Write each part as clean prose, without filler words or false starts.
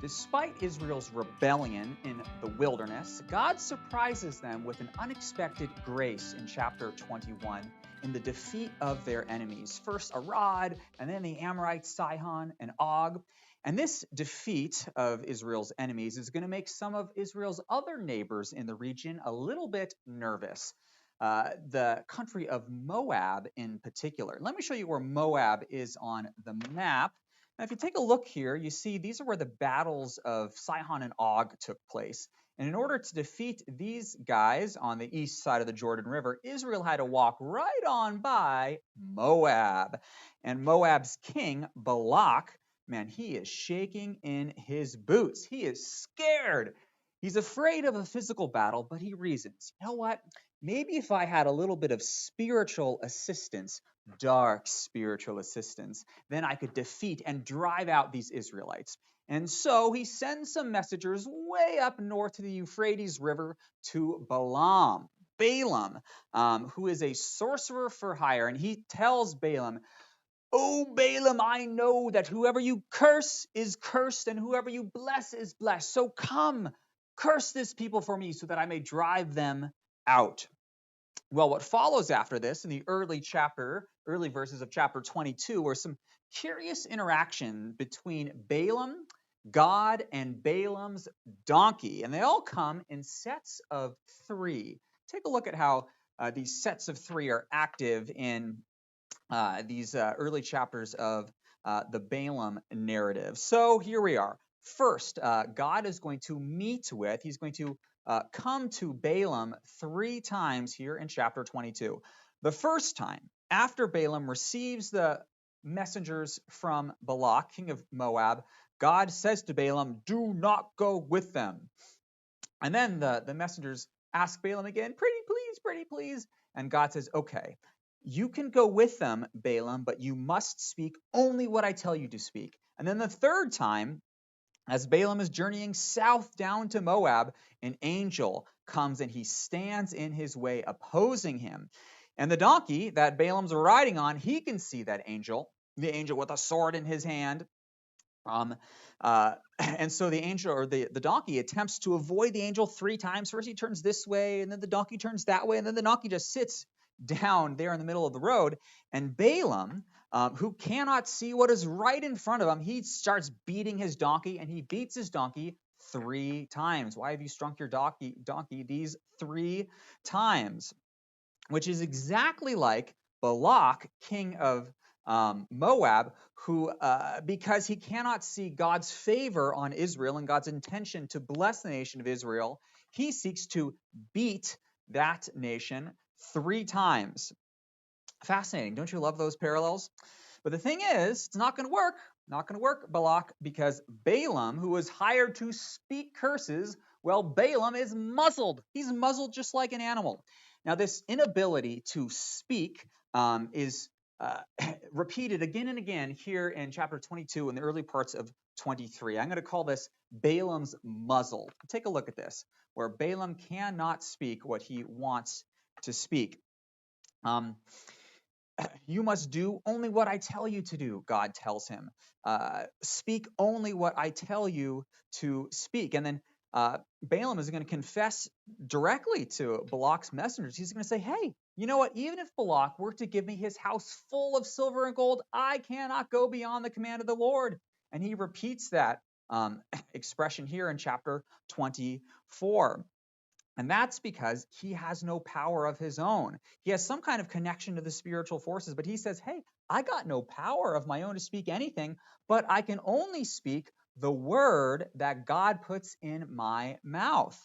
Despite Israel's rebellion in the wilderness, God surprises them with an unexpected grace in chapter 21 in the defeat of their enemies. First Arad, and then the Amorites Sihon and Og. And this defeat of Israel's enemies is going to make some of Israel's other neighbors in the region a little bit nervous. The country of Moab in particular. Let me show you where Moab is on the map. Now, if you take a look here, you see these are where the battles of Sihon and Og took place. And in order to defeat these guys on the east side of the Jordan River, Israel had to walk right on by Moab. And Moab's king, Balak, man, he is shaking in his boots. He is scared. He's afraid of a physical battle, but he reasons, you know what? Maybe if I had a little bit of spiritual assistance, dark spiritual assistance, then I could defeat and drive out these Israelites. And so he sends some messengers way up north to the Euphrates River to Balaam, who is a sorcerer for hire. And he tells Balaam, "Oh, Balaam, I know that whoever you curse is cursed and whoever you bless is blessed. So come, curse this people for me so that I may drive them out." Well, what follows after this in the early verses of chapter 22 were some curious interaction between Balaam, God, and Balaam's donkey. And they all come in sets of three. Take a look at how these sets of three are active in these early chapters of the Balaam narrative. So here we are. First, God is going to he's going to come to Balaam three times here in chapter 22. The first time, after Balaam receives the messengers from Balak, king of Moab, God says to Balaam, "Do not go with them." And then the messengers ask Balaam again, pretty please. And God says, "Okay, you can go with them, Balaam, but you must speak only what I tell you to speak." And then the third time, as Balaam is journeying south down to Moab, an angel comes and he stands in his way, opposing him. And the donkey that Balaam's riding on, he can see that angel, the angel with a sword in his hand. And so the angel, or the donkey, attempts to avoid the angel three times. First he turns this way, and then the donkey turns that way, and then the donkey just sits down there in the middle of the road. And Balaam, who cannot see what is right in front of him, he starts beating his donkey, and he beats his donkey three times. "Why have you struck your donkey these three times?" Which is exactly like Balak, king of Moab, who, because he cannot see God's favor on Israel and God's intention to bless the nation of Israel, he seeks to beat that nation three times. Fascinating. Don't you love those parallels? But the thing is, it's not going to work. Not going to work, Balak, because Balaam, who was hired to speak curses, well, Balaam is muzzled. He's muzzled just like an animal. Now, this inability to speak is repeated again and again here in chapter 22 and the early parts of 23. I'm going to call this Balaam's muzzle. Take a look at this, where Balaam cannot speak what he wants to speak. You must do only what I tell you to do, God tells him. Speak only what I tell you to speak. And then Balaam is going to confess directly to Balak's messengers. He's going to say, "Hey, you know what? Even if Balak were to give me his house full of silver and gold, I cannot go beyond the command of the Lord." And he repeats that expression here in chapter 24. And that's because he has no power of his own. He has some kind of connection to the spiritual forces, but he says, "Hey, I got no power of my own to speak anything, but I can only speak the word that God puts in my mouth."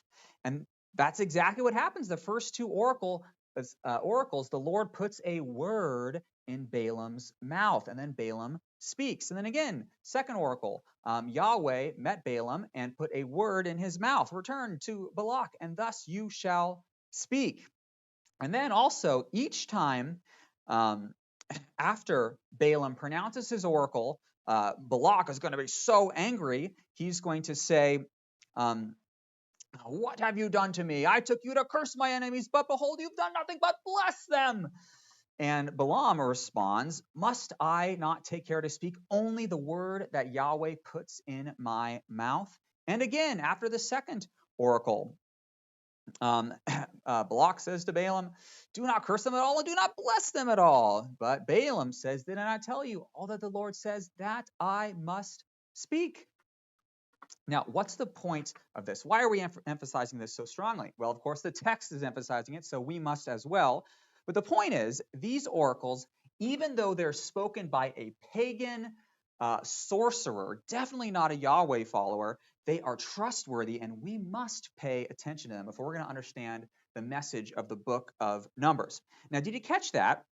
And that's exactly what happens. The first two oracles, the Lord puts a word in Balaam's mouth, and then Balaam speaks. And then again, second oracle, Yahweh met Balaam and put a word in his mouth. "Return to Balak, and thus you shall speak." And then also, each time after Balaam pronounces his oracle, Balak is going to be so angry, he's going to say, "What have you done to me? I took you to curse my enemies, but behold, you've done nothing but bless them." And Balaam responds, must I not take care to speak only the word that Yahweh puts in my mouth? And again, after the second oracle, Balak says to Balaam, do not curse them at all and do not bless them at all. But Balaam says, did I not tell you all that the Lord says that I must speak? Now, what's the point of this? Why are we emphasizing this so strongly? Well, of course, the text is emphasizing it, so we must as well. But the point is, these oracles, even though they're spoken by a pagan sorcerer, definitely not a Yahweh follower, they are trustworthy, and we must pay attention to them if we're going to understand the message of the book of Numbers. Now, did you catch that?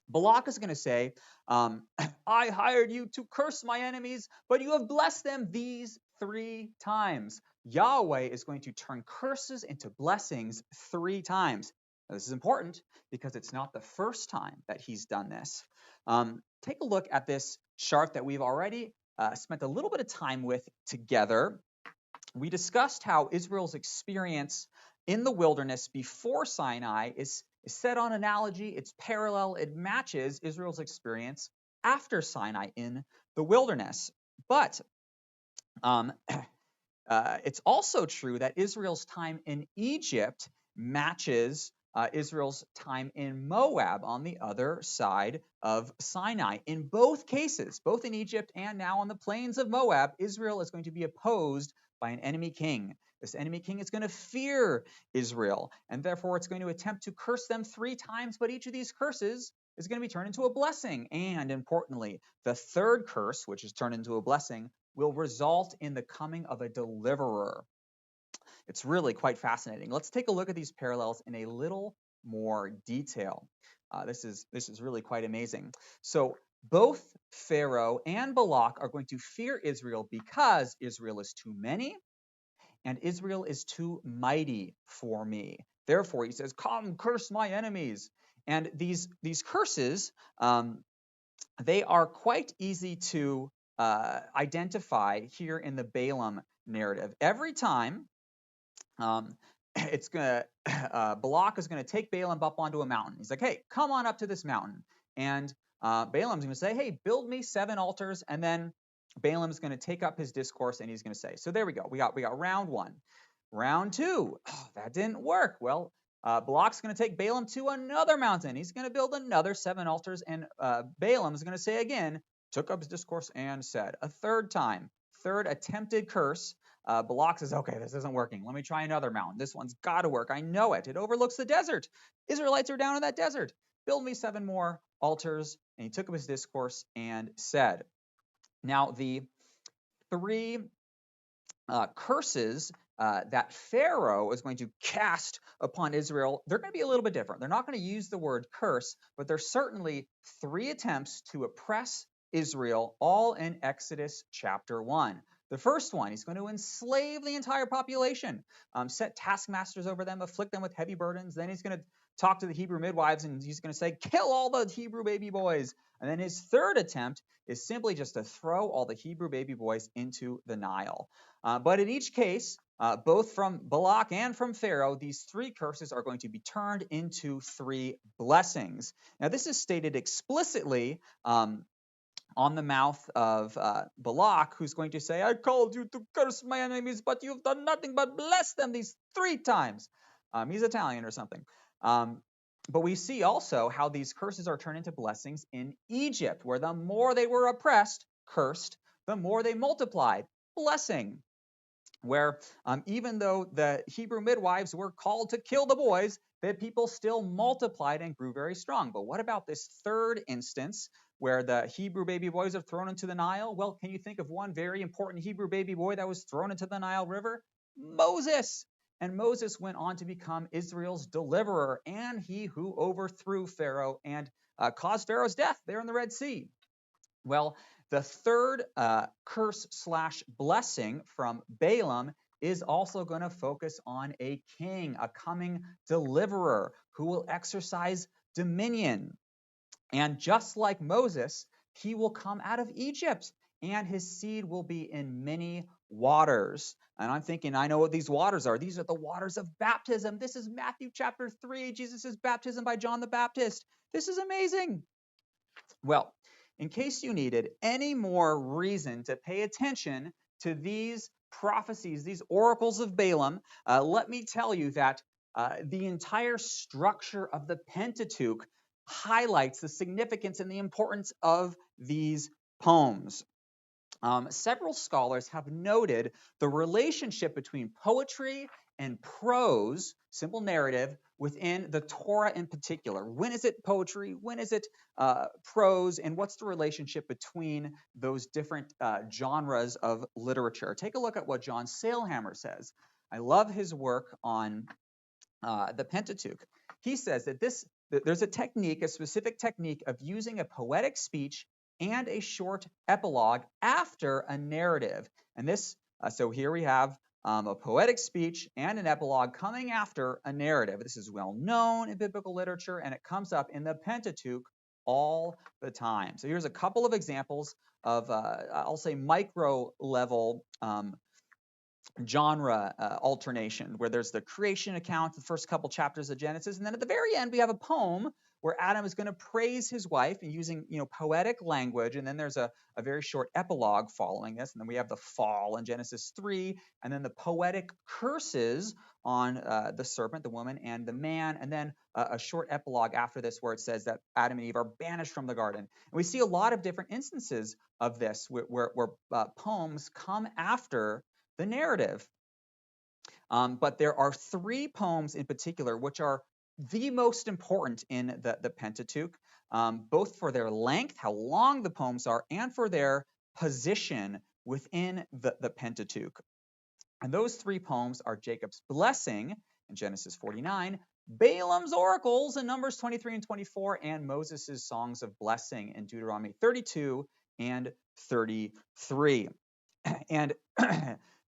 Balak is going to say, I hired you to curse my enemies, but you have blessed them these 3 times. Yahweh is going to turn curses into blessings 3 times. Now, this is important because it's not the first time that he's done this. Take a look at this chart that we've already spent a little bit of time with together. We discussed how Israel's experience in the wilderness before Sinai is set on analogy, it's parallel, it matches Israel's experience after Sinai in the wilderness. But it's also true that Israel's time in Egypt matches Israel's time in Moab on the other side of Sinai. In both cases, both in Egypt and now on the plains of Moab, Israel is going to be opposed by an enemy king. This enemy king is going to fear Israel, and therefore it's going to attempt to curse them 3 times, but each of these curses is going to be turned into a blessing. And importantly, the third curse, which is turned into a blessing, will result in the coming of a deliverer. It's really quite fascinating. Let's take a look at these parallels in a little more detail. This is really quite amazing. So both Pharaoh and Balak are going to fear Israel because Israel is too many and Israel is too mighty for me. Therefore, he says, come, curse my enemies. And these curses, they are quite easy to identify here in the Balaam narrative. Every time it's gonna Balak is gonna take Balaam up onto a mountain. He's like, hey, come on up to this mountain. And Balaam's gonna say, hey, build me 7 altars. And then Balaam's gonna take up his discourse and he's gonna say, so there we go. We got round 1. Round 2, that didn't work. Well, Balak's going to take Balaam to another mountain. He's going to build another 7 altars, and Balaam's going to say again, took up his discourse and said. A third time, third attempted curse. Balak says, okay, this isn't working. Let me try another mountain. This one's got to work. I know it. It overlooks the desert. Israelites are down in that desert. Build me 7 more altars. And he took up his discourse and said. Now, the 3 curses that Pharaoh is going to cast upon Israel, they're going to be a little bit different. They're not going to use the word curse, but there's certainly 3 attempts to oppress Israel, all in Exodus chapter 1. The first one, he's going to enslave the entire population, set taskmasters over them, afflict them with heavy burdens. Then he's going to talk to the Hebrew midwives, and he's going to say, kill all the Hebrew baby boys. And then his third attempt is simply just to throw all the Hebrew baby boys into the Nile. But in each case, both from Balak and from Pharaoh, these 3 curses are going to be turned into 3 blessings. Now, this is stated explicitly on the mouth of Balak, who's going to say, I called you to curse my enemies, but you've done nothing but bless them these 3 times. He's Italian or something. But we see also how these curses are turned into blessings in Egypt, where the more they were oppressed, cursed, the more they multiplied, blessing. Where even though the Hebrew midwives were called to kill the boys, the people still multiplied and grew very strong. But what about this third instance where the Hebrew baby boys are thrown into the Nile? Well, can you think of one very important Hebrew baby boy that was thrown into the Nile River? Moses. And Moses went on to become Israel's deliverer and he who overthrew Pharaoh and caused Pharaoh's death there in the Red Sea. Well, the third curse/blessing from Balaam is also going to focus on a king, a coming deliverer who will exercise dominion. And just like Moses, he will come out of Egypt and his seed will be in many waters. And I'm thinking, I know what these waters are. These are the waters of baptism. This is Matthew chapter 3, Jesus' baptism by John the Baptist. This is amazing. Well, in case you needed any more reason to pay attention to these prophecies, these oracles of Balaam, let me tell you that the entire structure of the Pentateuch highlights the significance and the importance of these poems. Several scholars have noted the relationship between poetry and prose, simple narrative, within the Torah in particular. When is it poetry? When is it prose? And what's the relationship between those different genres of literature? Take a look at what John Sailhammer says. I love his work on the Pentateuch. He says that there's a technique, a specific technique of using a poetic speech and a short epilogue after a narrative. And this, so here we have a poetic speech and an epilogue coming after a narrative. This is well known in biblical literature, and it comes up in the Pentateuch all the time. So here's a couple of examples of, I'll say, micro level genre alternation, where there's the creation account, the first couple chapters of Genesis, and then at the very end we have a poem where Adam is going to praise his wife and using poetic language, and then there's a very short epilogue following this, and then we have the fall in Genesis 3, and then the poetic curses on the serpent, the woman, and the man, and then a short epilogue after this where it says that Adam and Eve are banished from the garden. And we see a lot of different instances of this where poems come after the narrative. But there are three poems in particular which are the most important in the Pentateuch, both for their length, how long the poems are, and for their position within the Pentateuch. And those three poems are Jacob's blessing in Genesis 49, Balaam's oracles in Numbers 23 and 24, and Moses' songs of blessing in Deuteronomy 32 and 33. And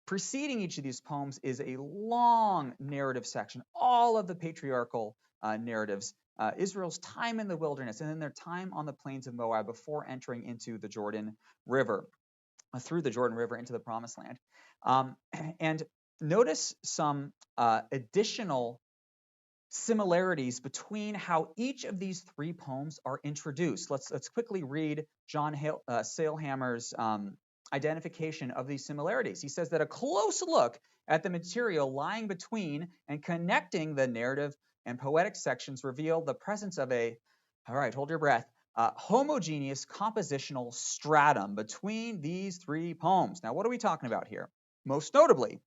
preceding each of these poems is a long narrative section, all of the patriarchal narratives, Israel's time in the wilderness, and then their time on the plains of Moab before entering into the Jordan River, through the Jordan River into the Promised Land. And notice some additional similarities between how each of these three poems are introduced. Let's quickly read John Sailhammer's identification of these similarities. He says that a close look at the material lying between and connecting the narrative and poetic sections reveal the presence of a, all right, hold your breath, homogeneous compositional stratum between these three poems. Now, what are we talking about here? Most notably,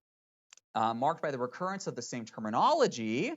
marked by the recurrence of the same terminology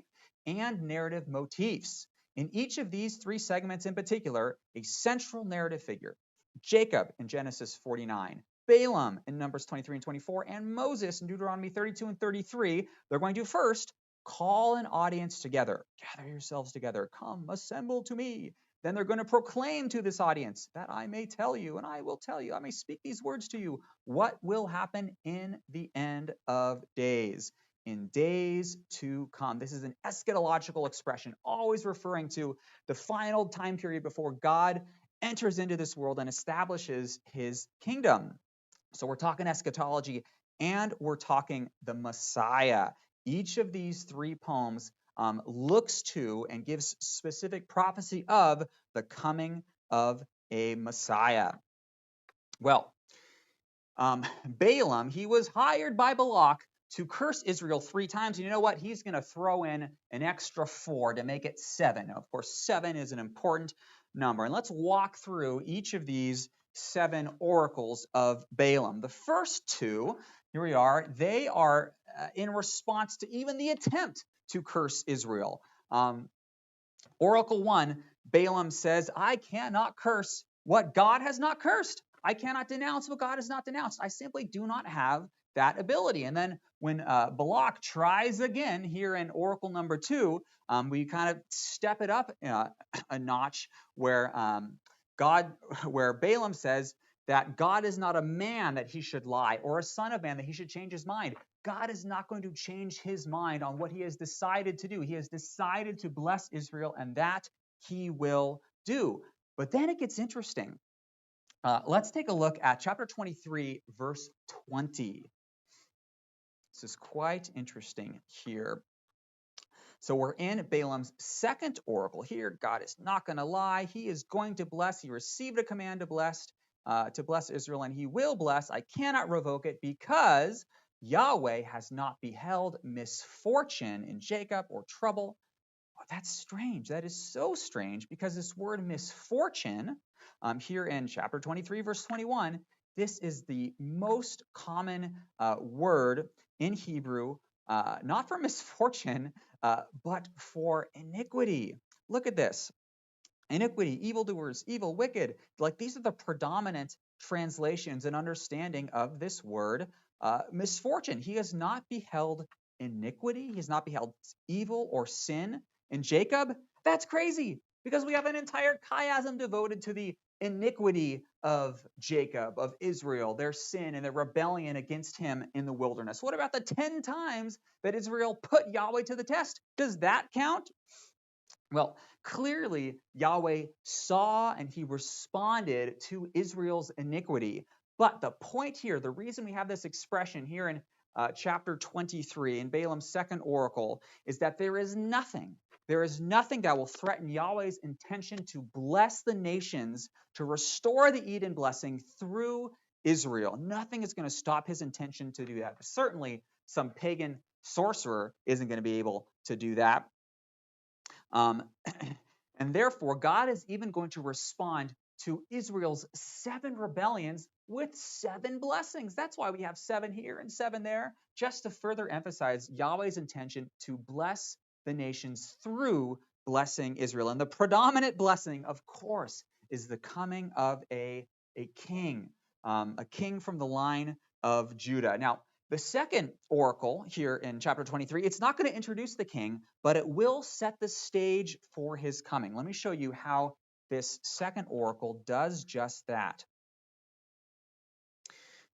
and narrative motifs. In each of these three segments in particular, a central narrative figure, Jacob in Genesis 49, Balaam in Numbers 23 and 24, and Moses in Deuteronomy 32 and 33, they're going to first call an audience together. Gather yourselves together. Come, assemble to me. Then they're going to proclaim to this audience that I may tell you, and I will tell you, I may speak these words to you, what will happen in the end of days, in days to come. This is an eschatological expression, always referring to the final time period before God enters into this world and establishes his kingdom. So we're talking eschatology and we're talking the Messiah. Each of these three poems looks to and gives specific prophecy of the coming of a Messiah. Well, Balaam, he was hired by Balak to curse Israel 3 times. And you know what? He's going to throw in an extra 4 to make it 7. Now, of course, 7 is an important number. And let's walk through each of these 7 oracles of Balaam. The first 2, here we are, they are in response to even the attempt to curse Israel. Oracle 1, Balaam says, I cannot curse what God has not cursed. I cannot denounce what God has not denounced. I simply do not have that ability. And then when Balak tries again here in Oracle number 2, we kind of step it up a notch where Balaam says that God is not a man that he should lie, or a son of man that he should change his mind. God is not going to change his mind on what he has decided to do. He has decided to bless Israel, and that he will do. But then it gets interesting. Let's take a look at chapter 23, verse 20. This is quite interesting here. So we're in Balaam's second oracle here. God is not going to lie. He is going to bless. He received a command to bless Israel, and he will bless. I cannot revoke it because Yahweh has not beheld misfortune in Jacob or trouble. Oh, that's strange. That is so strange because this word misfortune here in chapter 23, verse 21, this is the most common word in Hebrew, not for misfortune, but for iniquity. Look at this. Iniquity, evildoers, evil, wicked. Like these are the predominant translations and understanding of this word misfortune. He has not beheld iniquity. He has not beheld evil or sin in Jacob. That's crazy because we have an entire chiasm devoted to the iniquity of Jacob, of Israel, their sin and their rebellion against him in the wilderness. What about the 10 times that Israel put Yahweh to the test? Does that count? Well, clearly Yahweh saw and he responded to Israel's iniquity. But the point here, the reason we have this expression here in chapter 23 in Balaam's second oracle is that there is nothing that will threaten Yahweh's intention to bless the nations, to restore the Eden blessing through Israel. Nothing is going to stop his intention to do that. Certainly, some pagan sorcerer isn't going to be able to do that. And therefore, God is even going to respond to Israel's 7 rebellions with 7 blessings. That's why we have 7 here and 7 there, just to further emphasize Yahweh's intention to bless the nations through blessing Israel. And the predominant blessing, of course, is the coming of a king from the line of Judah. Now, the second oracle here in chapter 23, it's not going to introduce the king, but it will set the stage for his coming. Let me show you how this second oracle does just that.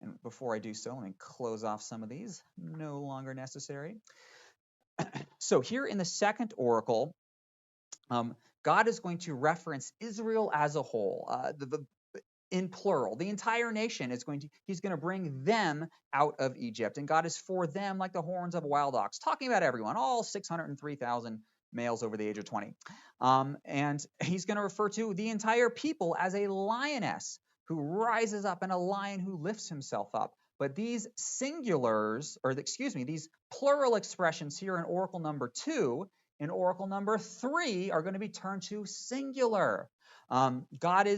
And before I do so, let me close off some of these. No longer necessary. So here in the second oracle, God is going to reference Israel as a whole. In plural, the entire nation he's going to bring them out of Egypt, and God is for them like the horns of a wild ox, talking about everyone, all 603,000 males over the age of 20. And he's going to refer to the entire people as a lioness who rises up and a lion who lifts himself up. But these these plural expressions here in oracle number 2 and oracle number 3 are going to be turned to singular. God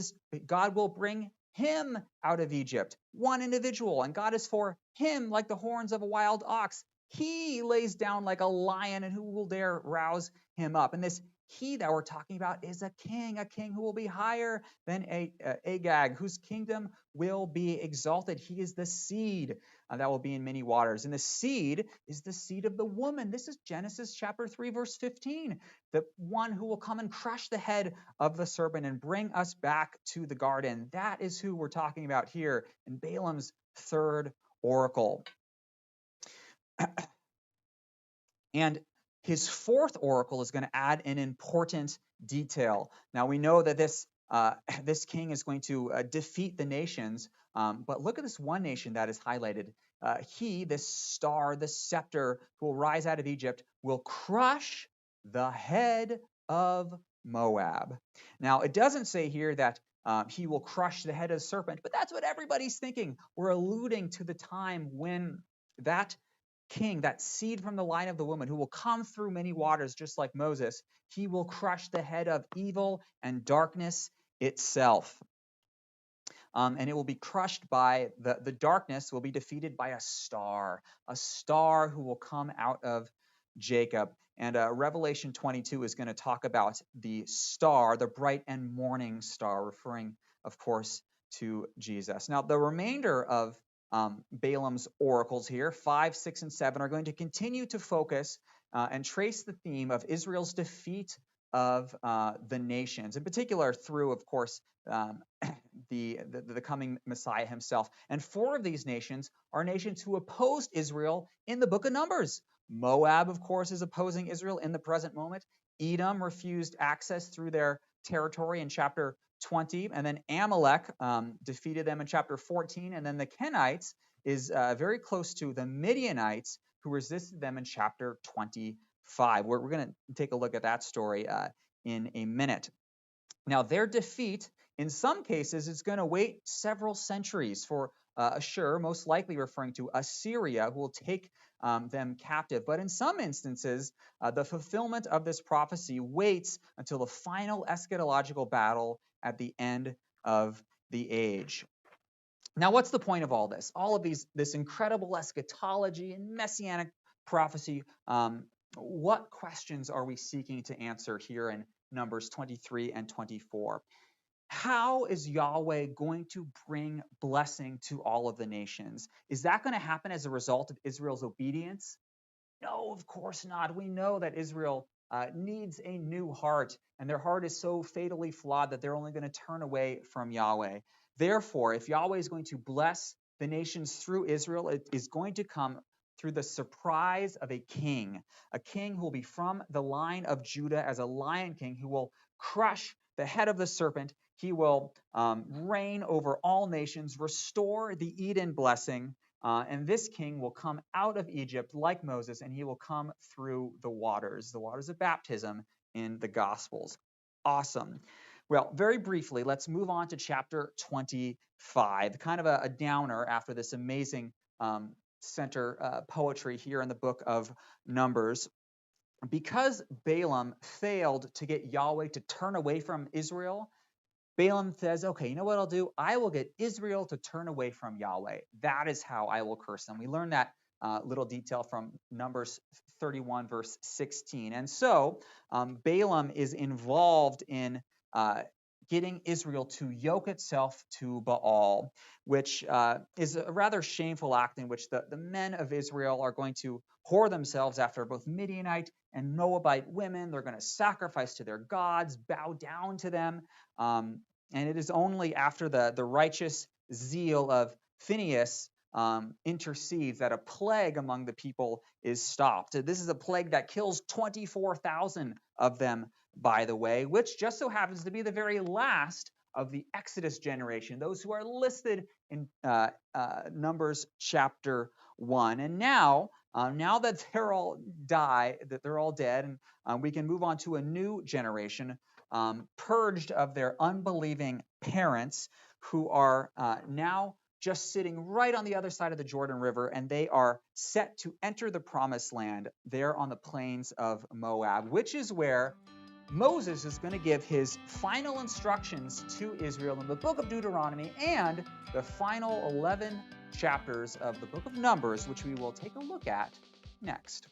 will bring him out of Egypt, one individual, and God is for him like the horns of a wild ox. He lays down like a lion, and who will dare rouse him up? And this he that we're talking about is a king who will be higher than Agag, whose kingdom will be exalted. He is the seed that will be in many waters. And the seed is the seed of the woman. This is Genesis chapter 3, verse 15. The one who will come and crush the head of the serpent and bring us back to the garden. That is who we're talking about here in Balaam's third oracle. And his fourth oracle is going to add an important detail. Now we know that this king is going to defeat the nations, but look at this one nation that is highlighted. This star, this scepter, who will rise out of Egypt, will crush the head of Moab. Now it doesn't say here that he will crush the head of the serpent, but that's what everybody's thinking. We're alluding to the time when that king, that seed from the line of the woman, who will come through many waters just like Moses, he will crush the head of evil and darkness itself. And it will be crushed by the darkness will be defeated by a star who will come out of Jacob. And Revelation 22 is going to talk about the star, the bright and morning star, referring, of course, to Jesus. Now, the remainder of Balaam's oracles here, 5, 6, and 7, are going to continue to focus and trace the theme of Israel's defeat of the nations, in particular through, of course, the coming Messiah himself. And 4 of these nations are nations who opposed Israel in the book of Numbers. Moab, of course, is opposing Israel in the present moment. Edom refused access through their territory in chapter 20, and then Amalek defeated them in chapter 14, and then the Kenites is very close to the Midianites who resisted them in chapter 25. We're going to take a look at that story in a minute. Now, their defeat, in some cases, is going to wait several centuries for Ashur, most likely referring to Assyria, who will take them captive. But in some instances, the fulfillment of this prophecy waits until the final eschatological battle at the end of the age. Now, what's the point of all this? All of this incredible eschatology and messianic prophecy, what questions are we seeking to answer here in Numbers 23 and 24? How is Yahweh going to bring blessing to all of the nations? Is that going to happen as a result of Israel's obedience? No, of course not. We know that Israel needs a new heart, and their heart is so fatally flawed that they're only going to turn away from Yahweh. Therefore, if Yahweh is going to bless the nations through Israel, it is going to come through the surprise of a king who will be from the line of Judah as a lion king who will crush the head of the serpent. He will reign over all nations, restore the Eden blessing, and this king will come out of Egypt like Moses, and he will come through the waters of baptism in the Gospels. Awesome. Well, very briefly, let's move on to chapter 25, kind of a downer after this amazing center poetry here in the book of Numbers. Because Balaam failed to get Yahweh to turn away from Israel, Balaam says, okay, you know what I'll do? I will get Israel to turn away from Yahweh. That is how I will curse them. We learn that little detail from Numbers 31, verse 16. And so Balaam is involved in getting Israel to yoke itself to Baal, which is a rather shameful act in which the men of Israel are going to whore themselves after both Midianite and Moabite women. They're going to sacrifice to their gods, bow down to them. And it is only after the righteous zeal of Phinehas intercedes that a plague among the people is stopped. This is a plague that kills 24,000 of them, by the way, which just so happens to be the very last of the Exodus generation, those who are listed in Numbers chapter 1. And now that they're all dead, and we can move on to a new generation, purged of their unbelieving parents, who are now just sitting right on the other side of the Jordan River, and they are set to enter the promised land there on the plains of Moab, which is where Moses is going to give his final instructions to Israel in the book of Deuteronomy and the final 11 chapters of the book of Numbers, which we will take a look at next.